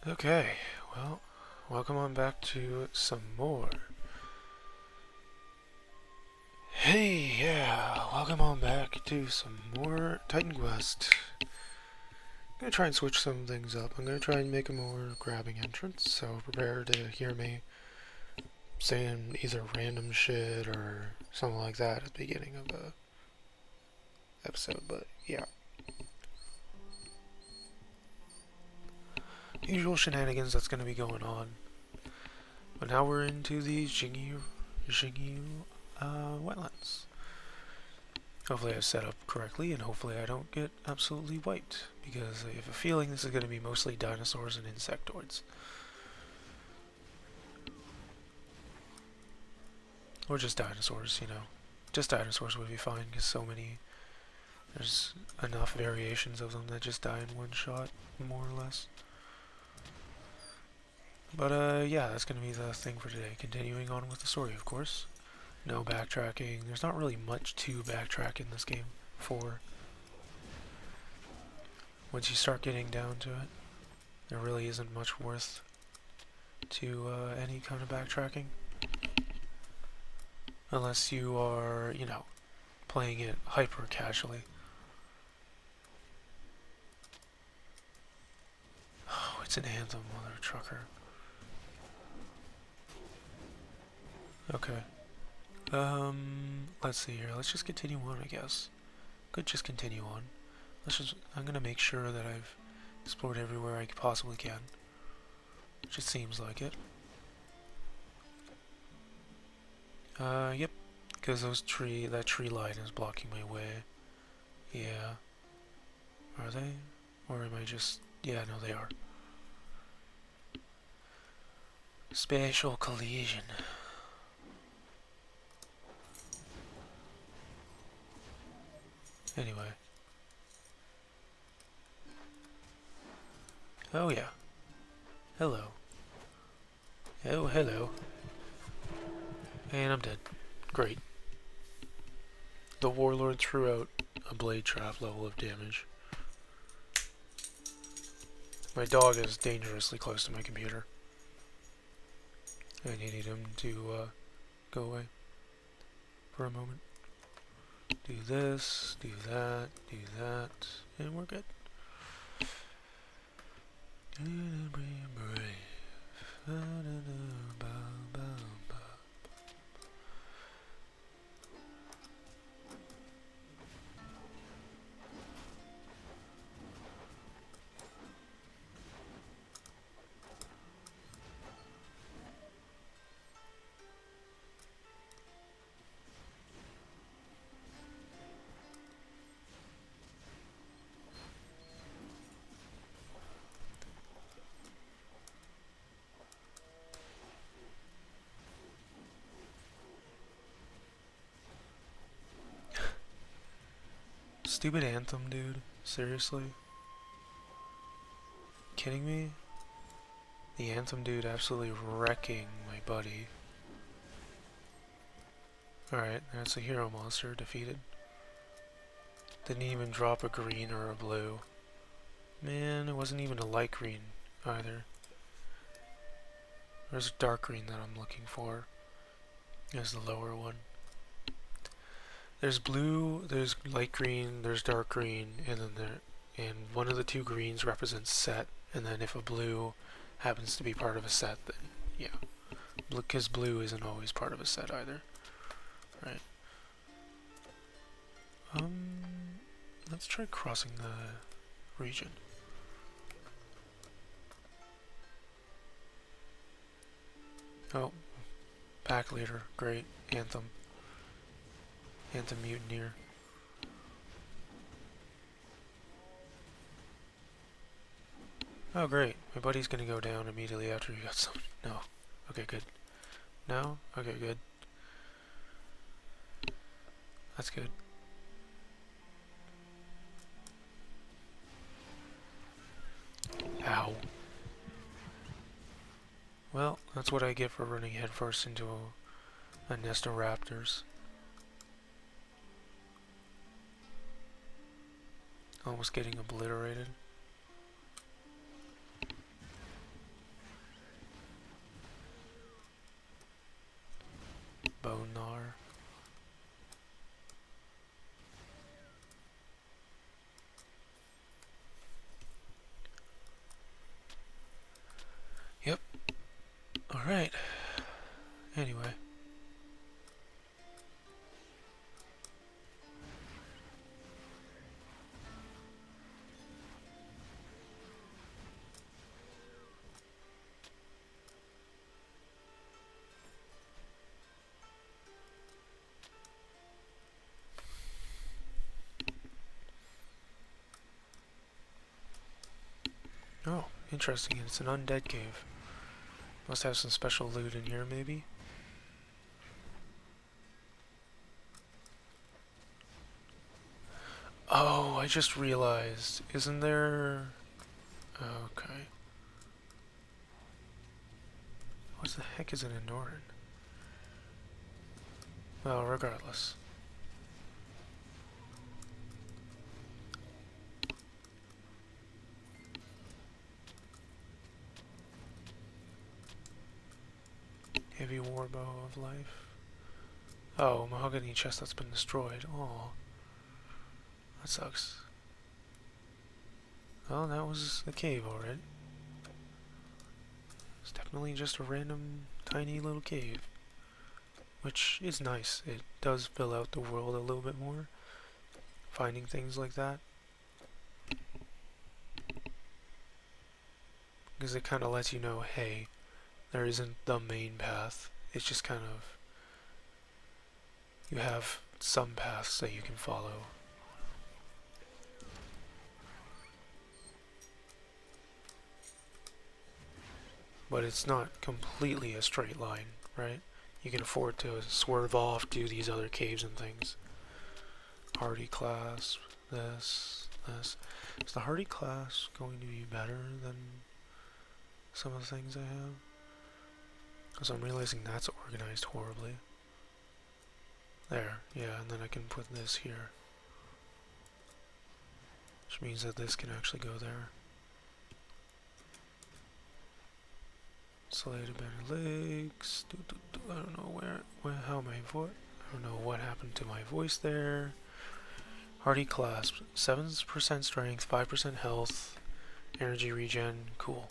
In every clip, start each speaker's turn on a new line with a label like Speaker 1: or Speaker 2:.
Speaker 1: Okay, well, welcome on back to some more. Hey, yeah, welcome on back to some more Titan Quest. I'm gonna try and switch some things up. I'm gonna try and make a more grabbing entrance, so prepare to hear me saying either random shit or something like that at the beginning of the episode, but yeah. Usual shenanigans that's gonna be going on. But now we're into the Xingyu wetlands. Hopefully I set up correctly, and hopefully I don't get absolutely wiped, because I have a feeling this is going to be mostly dinosaurs and insectoids. Or just dinosaurs, you know. Just dinosaurs would be fine, because there's enough variations of them that just die in one shot, more or less. But yeah, that's going to be the thing for today. Continuing on with the story, of course. No backtracking. There's not really much to backtrack in this game for. Once you start getting down to it, there really isn't much worth to any kind of backtracking. Unless you are, you know, playing it hyper casually. Oh, it's an anthem, mother trucker. Okay. Let's see here. Let's just continue on, I guess. Could just continue on. I'm gonna make sure that I've explored everywhere I possibly can. Just seems like it. Yep. Because that tree line is blocking my way. Yeah. Are they? Or am I just... Yeah, no, they are. Spatial collision. Anyway. Oh, yeah. Hello. Oh, hello. And I'm dead. Great. The warlord threw out a blade trap level of damage. My dog is dangerously close to my computer. I needed him to go away for a moment. Do this, do that, and we're good. Stupid anthem, dude. Seriously? Kidding me? The anthem dude absolutely wrecking my buddy. Alright, that's a hero monster defeated. Didn't even drop a green or a blue. Man, it wasn't even a light green either. There's a dark green that I'm looking for. There's the lower one. There's blue, there's light green, there's dark green, and one of the two greens represents set, and then if a blue happens to be part of a set, then yeah. Because blue isn't always part of a set either. Right. Let's try crossing the region. Oh, pack leader, great. Anthem mutineer. Oh great, my buddy's gonna go down immediately after he got some. No. Okay, good. No? Okay, good. That's good. Ow. Well, that's what I get for running headfirst into a nest of raptors. Almost getting obliterated. Oh, interesting. It's an undead cave. Must have some special loot in here, maybe? Oh, I just realized. Isn't there... Okay. What the heck is an Norn? Well, regardless. Heavy warbow of life. Oh, mahogany chest that's been destroyed. Oh, that sucks. Well, that was the cave already. It's definitely just a random, tiny little cave. Which is nice. It does fill out the world a little bit more. Finding things like that. Because it kind of lets you know, hey, there isn't the main path. It's just kind of... You have some paths that you can follow. But it's not completely a straight line, right? You can afford to swerve off, do these other caves and things. Hardy class, this. Is the Hardy class going to be better than some of the things I have? Because I'm realizing that's organized horribly. There, yeah, and then I can put this here. Which means that this can actually go there. Slated better legs. I don't know how my voice. I don't know what happened to my voice there. Hardy clasp, 7% strength, 5% health, energy regen. Cool.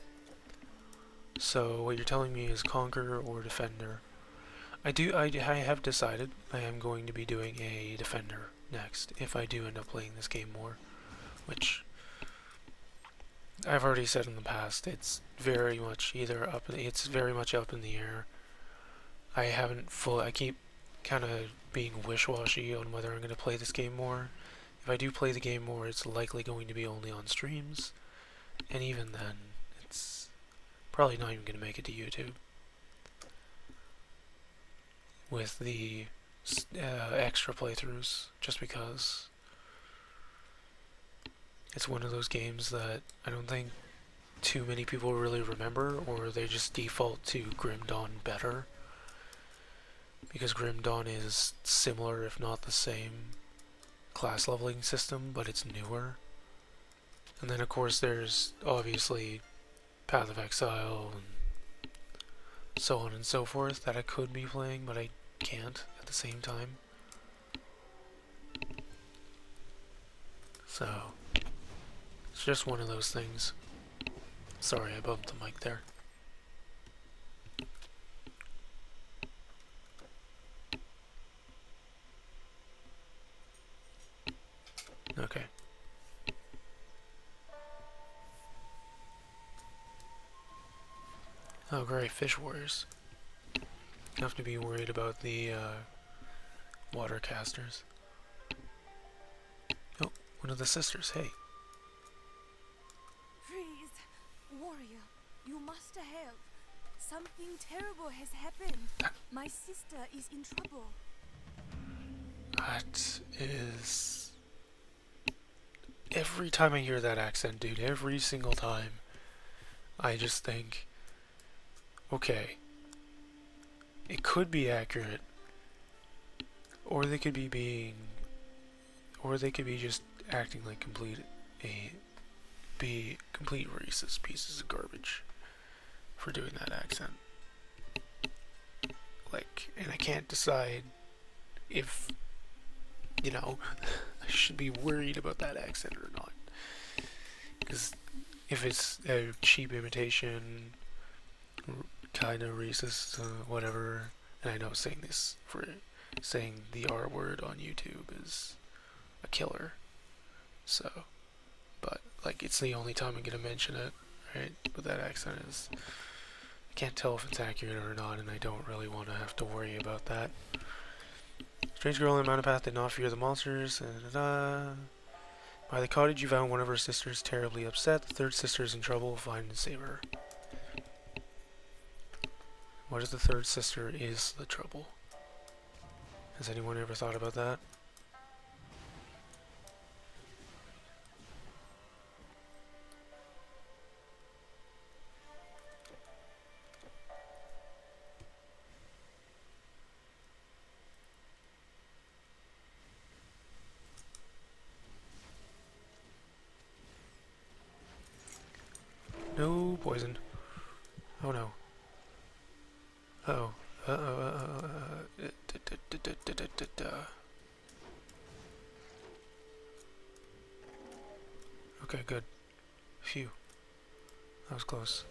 Speaker 1: So what you're telling me is Conqueror or Defender. I have decided I am going to be doing a Defender next if I do end up playing this game more, which I've already said in the past. It's very much it's very much up in the air. I keep kind of being wish-washy on whether I'm going to play this game more. If I do play the game more, it's likely going to be only on streams, and even then, it's probably not even going to make it to YouTube. With the extra playthroughs, just because it's one of those games that I don't think too many people really remember, or they just default to Grim Dawn better. Because Grim Dawn is similar, if not the same, class leveling system, but it's newer. And then of course there's obviously Path of Exile and so on and so forth that I could be playing, but I can't at the same time. So, it's just one of those things. Sorry, I bumped the mic there. Okay. Oh great, fish warriors. Have to be worried about the water casters. Oh, one of the sisters, hey.
Speaker 2: Freeze! Warrior, you must help. Something terrible has happened. My sister is in trouble.
Speaker 1: That is... Every time I hear that accent, dude, every single time, I just think, okay, it could be accurate, or they could be just acting like complete racist pieces of garbage for doing that accent. Like, and I can't decide if, you know, I should be worried about that accent or not. Because if it's a cheap imitation, kind of racist, whatever, and I know saying the R word on YouTube is a killer. So, but, like, it's the only time I'm gonna mention it, right? But that accent is, I can't tell if it's accurate or not, and I don't really want to have to worry about that. Strange girl in Mountain Path did not fear the monsters. By the cottage you found one of her sisters terribly upset. The third sister is in trouble. Find and save her. What if the third sister is the trouble? Has anyone ever thought about that? No poison. Oh no. Uh-oh. Okay, good. Phew. That was close.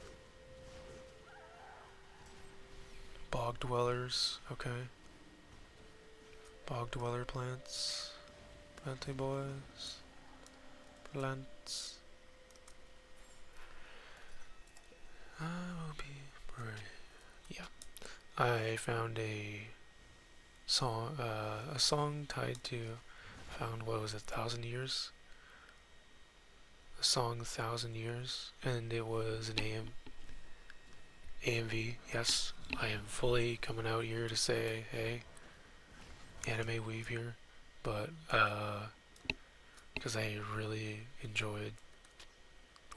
Speaker 1: Bog dwellers. Okay. Bog dweller plants. Planty boys. Plants. I will be brave. Yeah. I found a song tied to, found, what was it, 1,000 Years? A song 1,000 Years, and it was an AMV. Yes, I am fully coming out here to say, hey, anime weave here, but, because I really enjoyed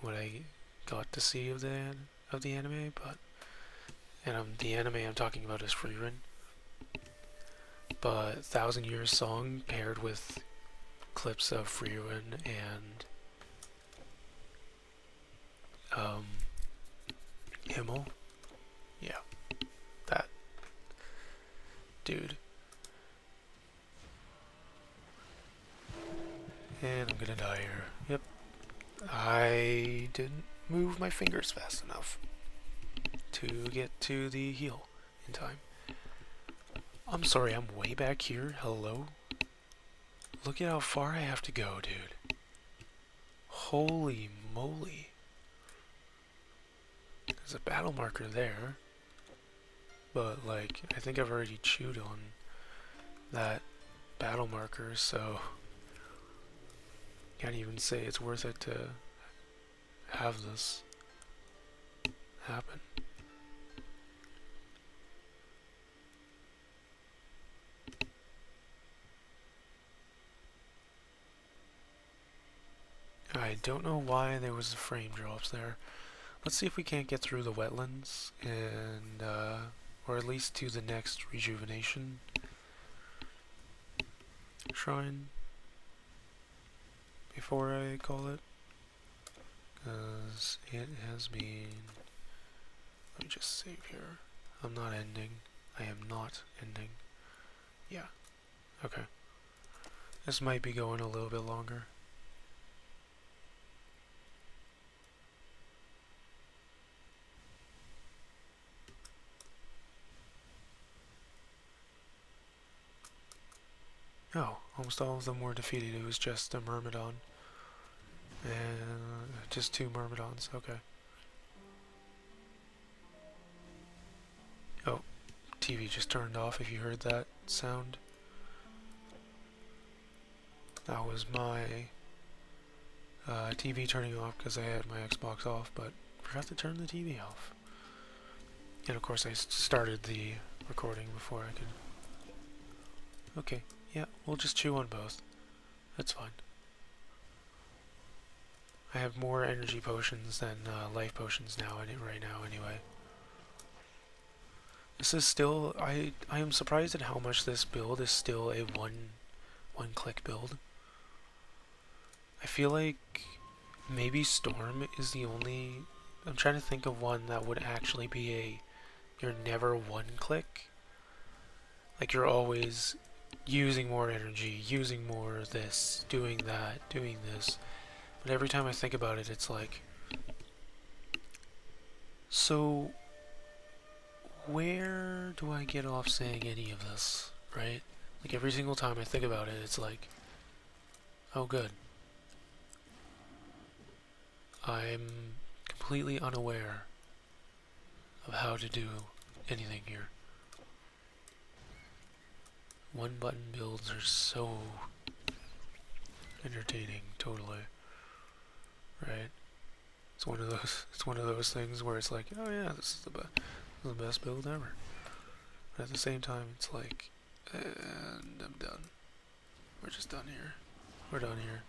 Speaker 1: what I got to see of the anime, but, and the anime I'm talking about is Freerun. But 1,000 Years song paired with clips of Freerun and Himmel. Yeah, that dude. And I'm gonna die here. Yep. I didn't move my fingers fast enough to get to the heal in time. I'm sorry, I'm way back here. Hello? Look at how far I have to go, dude. Holy moly. There's a battle marker there. But, like, I think I've already chewed on that battle marker, so can't even say it's worth it to have this happen. I don't know why there was frame drops there. Let's see if we can't get through the wetlands and, or at least to the next rejuvenation shrine before I call it. Because it has been... Let me just save here. I'm not ending. I am not ending. Yeah. Okay. This might be going a little bit longer. Oh, almost all of them were defeated. It was just a Myrmidon. And just 2 Myrmidons. Okay. Oh, TV just turned off if you heard that sound. That was my TV turning off because I had my Xbox off, but forgot to turn the TV off. And of course I started the recording before I could... Okay, yeah, we'll just chew on both. That's fine. I have more energy potions than life potions now, right now anyway. This is still... I am surprised at how much this build is still a one-click build. I feel like maybe Storm is the only... I'm trying to think of one that would actually be a... You're never one-click. Like, you're always using more energy, using more of this, doing that, doing this. But every time I think about it, it's like... So... where do I get off saying any of this, right? Like, every single time I think about it, it's like... Oh, good. I'm completely unaware of how to do anything here. One button builds are so entertaining, totally. Right? It's one of those. It's one of those things where it's like, oh yeah, this is the best build ever. But at the same time, it's like, and I'm done. We're just done here. We're done here.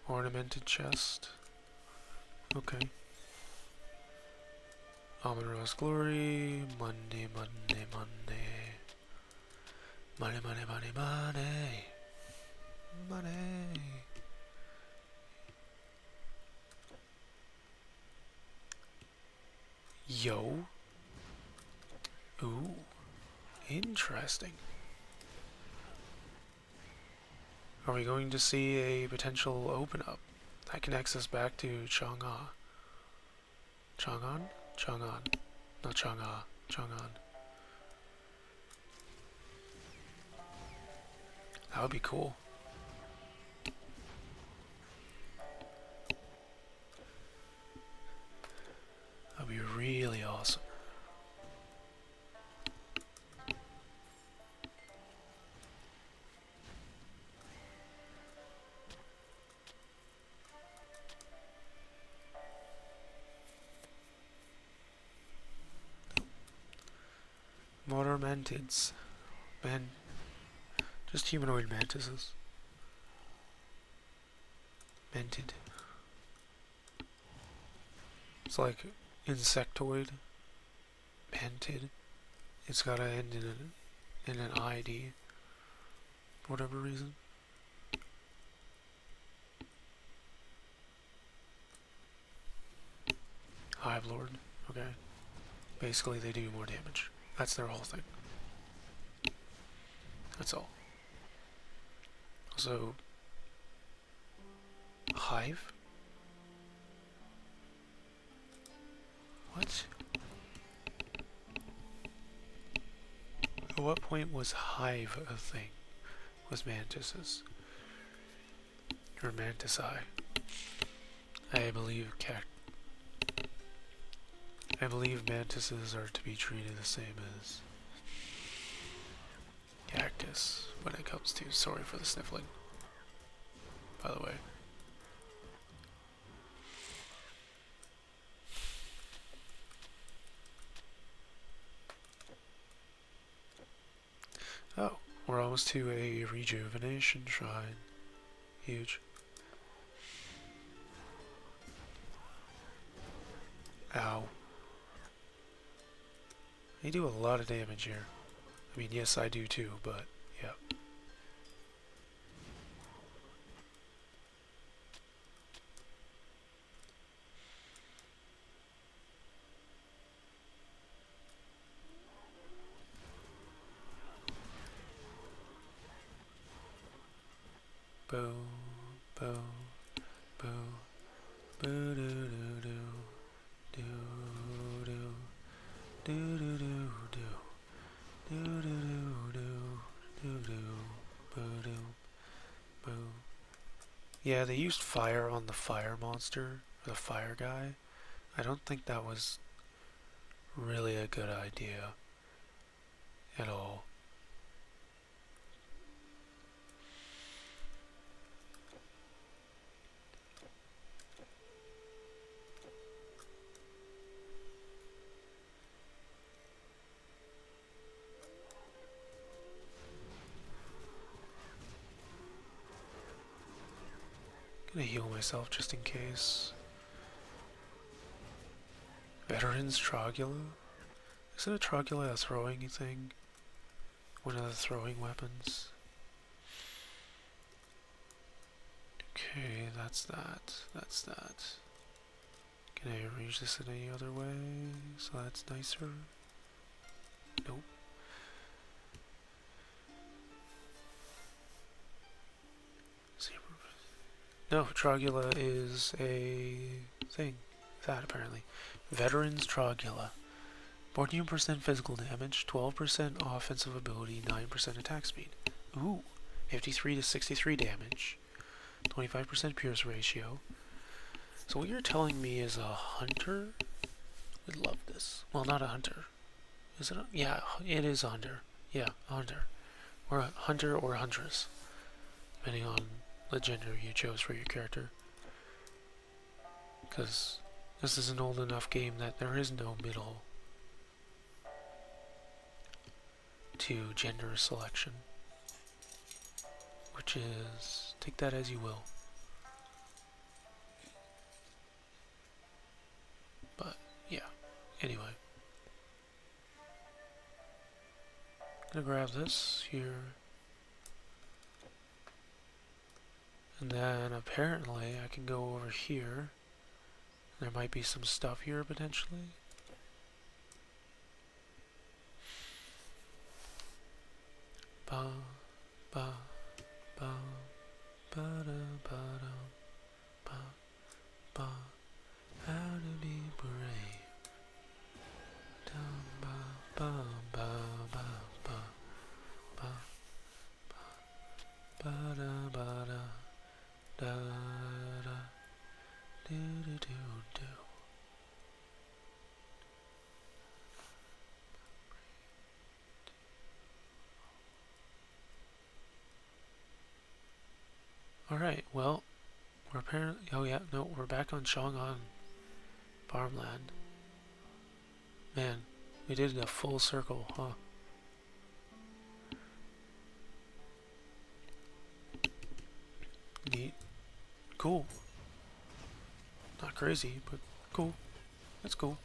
Speaker 1: Ornamented chest. Okay. Almond Rose Glory. Monday, Monday, Monday. Money, money, money, money. Money. Yo. Ooh. Interesting. Are we going to see a potential open up that connects us back to Chang'an? Chang'an? Chang'an. Not Chang'an. Chang'an. That would be cool. That would be really awesome. Water mantids. Just humanoid mantises. Mantid. It's like insectoid. Mantid. It's gotta end in an ID. For whatever reason. Hive Lord. Okay. Basically, they do more damage. That's their whole thing. That's all. Also, Hive? What? At what point was Hive a thing? Was mantises? Or mantici? I believe mantises are to be treated the same as cactus when it comes to. Sorry for the sniffling, by the way. Oh, we're almost to a rejuvenation shrine. Huge. Ow. They do a lot of damage here. I mean, yes, I do too, but yeah. Boo, boo, boo, boo, doo, doo, doo, doo, doo, doo, doo, doo, doo. Do do do do do do do boo. Yeah, they used fire on the fire monster, or the fire guy. I don't think that was really a good idea at all. Gonna heal myself just in case. Veterans Trogula? Isn't a Trogula a throwing thing? One of the throwing weapons? Okay, that's that. That's that. Can I arrange this in any other way so that's nicer? Nope. No, Trogula is a thing. That apparently. Veterans Trogula. 14% physical damage, 12% offensive ability, 9% attack speed. Ooh. 53 to 63 damage. 25% pierce ratio. So what you're telling me is a hunter would love this. Well, not a hunter. Is it? Yeah, it is a hunter. Yeah, a hunter. Or a hunter or a huntress. Depending on the gender you chose for your character. Because this is an old enough game that there is no middle to gender selection. Which is, take that as you will. But, yeah. Anyway. I'm gonna grab this here. And then apparently I can go over here. There might be some stuff here potentially. Ba ba ba ba da ba da ba ba. How to be brave. Da ba ba ba ba ba ba ba da ba da da da do do do do. Alright, well, we're apparently, oh yeah, no, we're back on Chang'An farmland. Man, we did a full circle, huh? Neat. Cool. Not crazy, but cool. That's cool.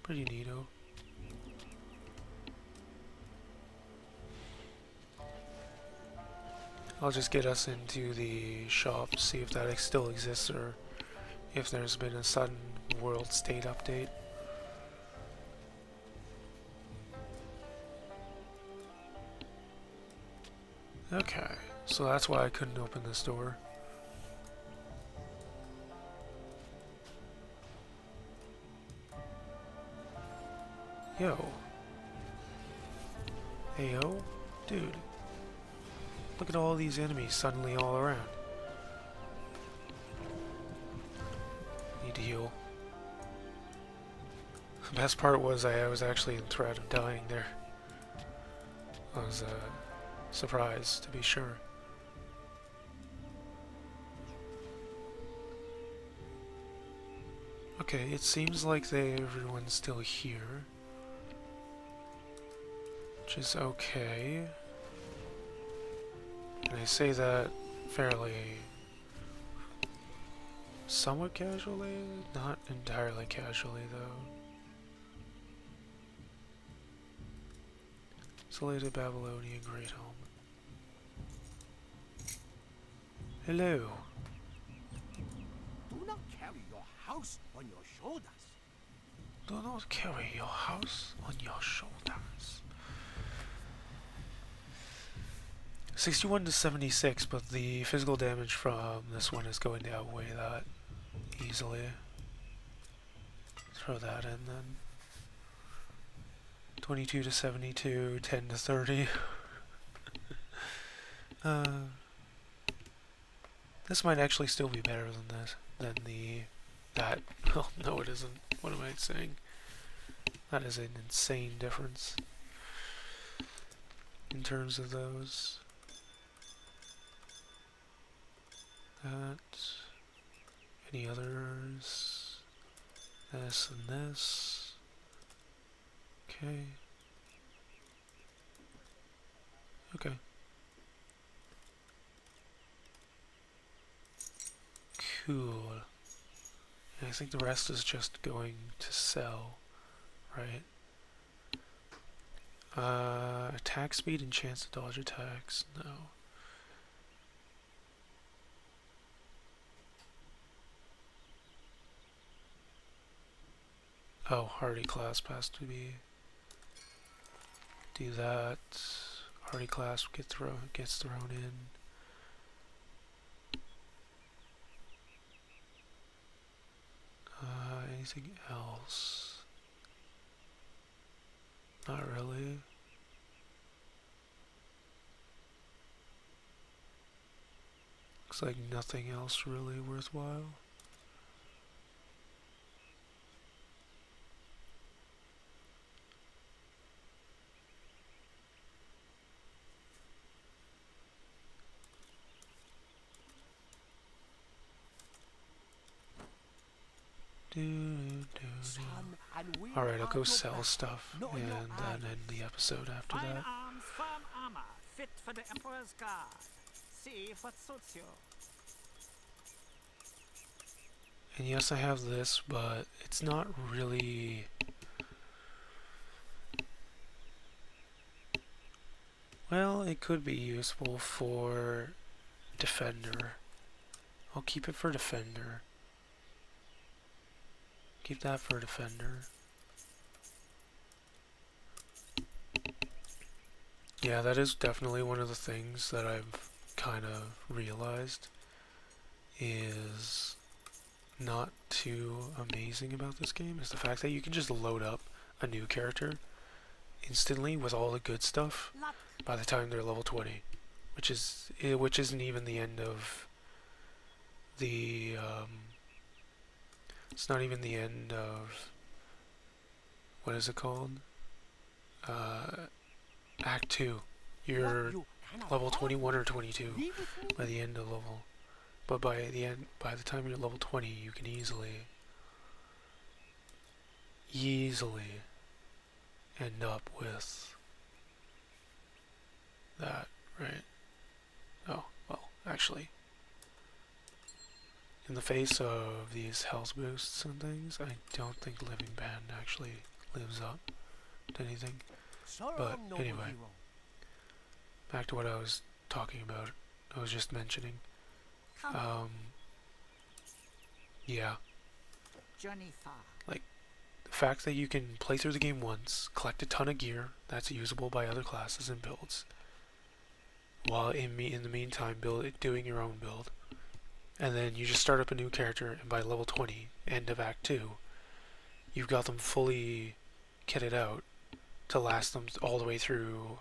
Speaker 1: Pretty neato. I'll just get us into the shop, see if that still exists or if there's been a sudden world state update. Okay, so that's why I couldn't open this door. Yo. Heyo. Dude. Look at all these enemies suddenly all around. Need to heal. The best part was I was actually in threat of dying there. I was surprised, to be sure. Okay, it seems like everyone's still here. Which is okay. And I say that fairly somewhat casually, not entirely casually though. Isolated Babylonian Great Home. Hello.
Speaker 3: Do not carry your house on your shoulders.
Speaker 1: Do not carry your house on your shoulders. 61 to 76, but the physical damage from this one is going to outweigh that easily. Throw that in then. 22 to 72, 10 to 30. This might actually still be better than this, that. Oh, no it isn't. What am I saying? That is an insane difference in terms of those. That. Any others? This and this. Okay. Okay. Cool. And I think the rest is just going to sell, right? Attack speed and chance to dodge attacks. No. Oh, Hardy clasp has to be. Do that. Hardy clasp gets thrown in. Anything else? Not really. Looks like nothing else really worthwhile.
Speaker 3: Son, and we
Speaker 1: Alright, I'll
Speaker 3: are
Speaker 1: go
Speaker 3: your
Speaker 1: sell
Speaker 3: back,
Speaker 1: stuff
Speaker 3: not
Speaker 1: and
Speaker 3: your
Speaker 1: then end the
Speaker 3: eyes.
Speaker 1: episode after
Speaker 4: Fine
Speaker 1: that.
Speaker 4: arms, firm armor, fit for the Emperor's Guard. See what suits you.
Speaker 1: And yes, I have this, but it's not really... Well, it could be useful for Defender. I'll keep it for Defender. Keep that for Defender. Yeah, that is definitely one of the things that I've kind of realized is not too amazing about this game, is the fact that you can just load up a new character instantly with all the good stuff
Speaker 4: Luck.
Speaker 1: by the time they're level 20, which isn't even the end of the it's not even the end of, what is it called, Act 2. You're
Speaker 3: What, you cannot
Speaker 1: level
Speaker 3: afford
Speaker 1: 21
Speaker 3: me?
Speaker 1: or 22
Speaker 3: Leave with me?
Speaker 1: by the end of level, but by the time you're level 20, you can easily end up with that, right? Oh, well, actually, in the face of these health boosts and things, I don't think Living Band actually lives up to anything.
Speaker 3: So
Speaker 1: But
Speaker 3: long, noble
Speaker 1: anyway.
Speaker 3: hero.
Speaker 1: Back to what I was talking about, I was just mentioning.
Speaker 4: Come,
Speaker 1: Yeah,
Speaker 4: journey far.
Speaker 1: the fact that you can play through the game once, collect a ton of gear that's usable by other classes and builds, while in the meantime doing your own build, and then you just start up a new character, and by level 20, end of Act 2, you've got them fully kitted out to last them all the way through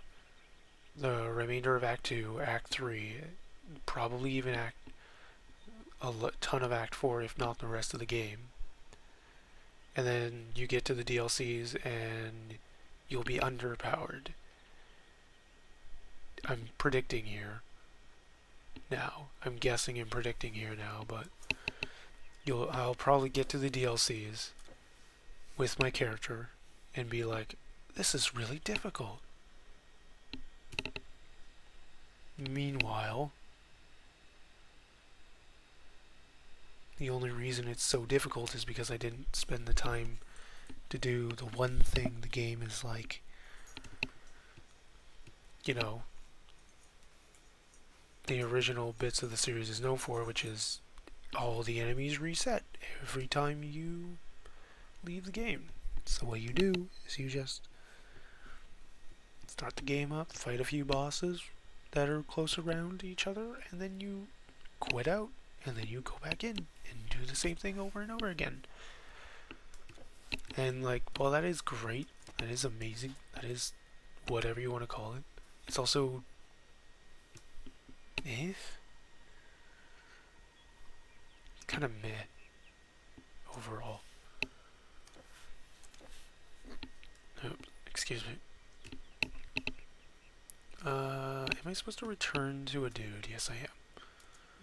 Speaker 1: the remainder of Act 2, Act 3, probably even a ton of Act 4, if not the rest of the game. And then you get to the DLCs and you'll be underpowered. I'm predicting here now. I'm guessing and predicting here now, but I'll probably get to the DLCs with my character and be like, this is really difficult. Meanwhile, the only reason it's so difficult is because I didn't spend the time to do the one thing the game is like, you know, the original bits of the series is known for, which is all the enemies reset every time you leave the game. So what you do is you just start the game up, fight a few bosses that are close around each other, and then you quit out, and then you go back in and do the same thing over and over again. And like, well, that is great, that is amazing, that is whatever you want to call it. It's also kind of meh overall. Oops, excuse me. Am I supposed to return to a dude? Yes, I am.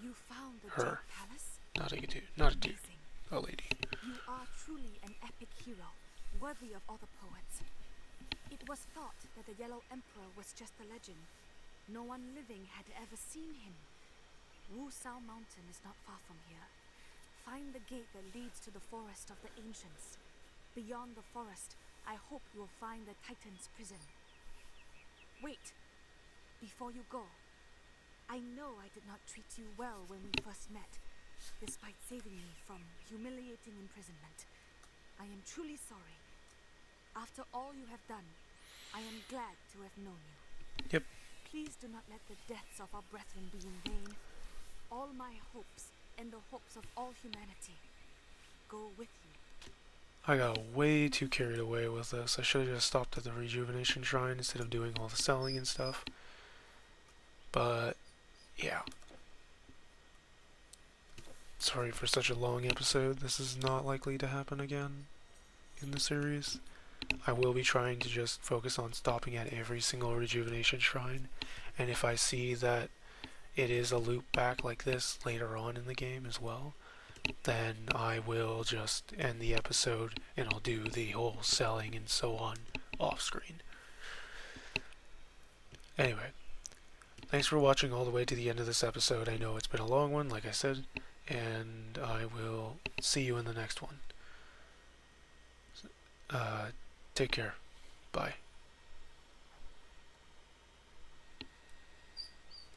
Speaker 2: You found the
Speaker 1: Her.
Speaker 2: Jade Palace?
Speaker 1: Not a dude. Not a dude.
Speaker 2: Amazing.
Speaker 1: A lady.
Speaker 2: You are truly an epic hero, worthy of all the poets. It was thought that the Yellow Emperor was just a legend. No one living had ever seen him. Wu Sao Mountain is not far from here. Find the gate that leads to the Forest of the Ancients. Beyond the forest, I hope you will find the Titan's prison. Wait! Before you go, I know I did not treat you well when we first met, despite saving me from humiliating imprisonment. I am truly sorry. After all you have done, I am glad to have known you.
Speaker 1: Yep.
Speaker 2: Please do not let the deaths of our brethren be in vain. All my hopes and the hopes of all humanity go with you.
Speaker 1: I got way too carried away with this. I should have just stopped at the rejuvenation shrine instead of doing all the selling and stuff. But, yeah. Sorry for such a long episode. This is not likely to happen again in the series. I will be trying to just focus on stopping at every single rejuvenation shrine. And if I see that it is a loop back like this later on in the game as well, then I will just end the episode and I'll do the whole selling and so on off screen. Anyway, thanks for watching all the way to the end of this episode. I know it's been a long one, like I said, and I will see you in the next one. Take care. Bye.